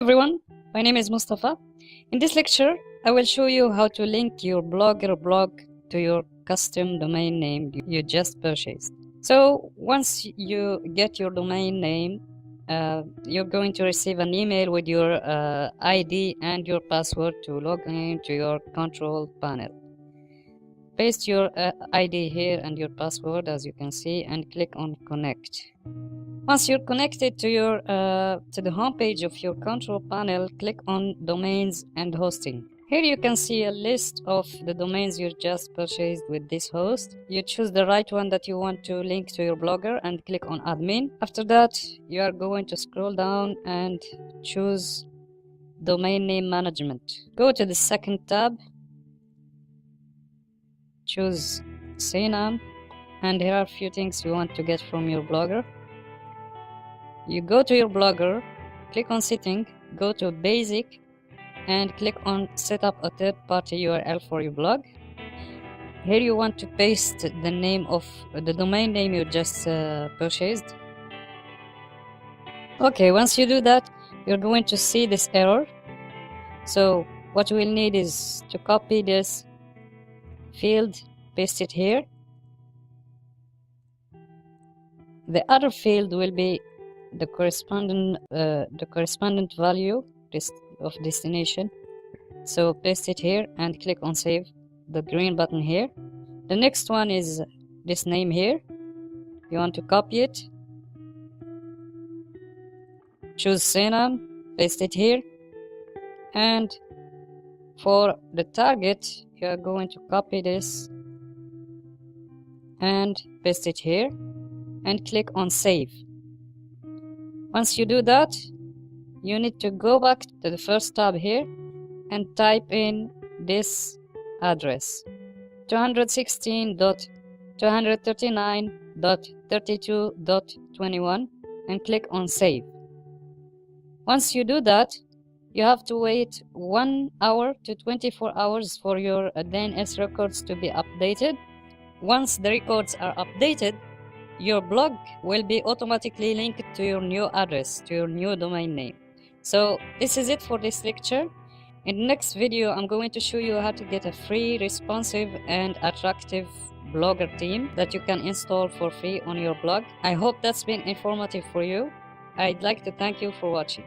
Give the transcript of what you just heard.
Everyone, my name is Mustafa. In this lecture, I will show you how to link your Blogger blog to your custom domain name you just purchased. So once you get your domain name, you're going to receive an email with your ID and your password to log in to your control panel. Paste your ID here and your password, as you can see, and click on connect. Once you're connected to your to the home page of your control panel, click on domains and hosting. Here you can see a list of the domains you just purchased with this host. You choose the right one that you want to link to your blogger and click on admin. After that, you are going to scroll down and choose domain name management. Go to the second tab, choose CNAME, and here are a few things you want to get from your blogger. You go to your blogger, click on setting, go to basic, and click on set up a third-party URL for your blog. Here you want to paste the name of the domain name you just purchased. Okay, once you do that, you're going to see this error. So what we'll need is to copy this field, paste it here. The other field will be the correspondent value of destination. So paste it here and click on save, the green button here. The next one is this name here. You want to copy it, choose CNAME, paste it here, and for the target you are going to copy this and paste it here and click on save. Once you do that, you need to go back to the first tab here and type in this address, 216.239.32.21, and click on save. Once you do that, you have to wait 1 hour to 24 hours for your DNS records to be updated. Once the records are updated, your blog will be automatically linked to your new address, to your new domain name. So this is it for this lecture. In the next video, I'm going to show you how to get a free, responsive, and attractive blogger theme that you can install for free on your blog. I hope that's been informative for you. I'd like to thank you for watching.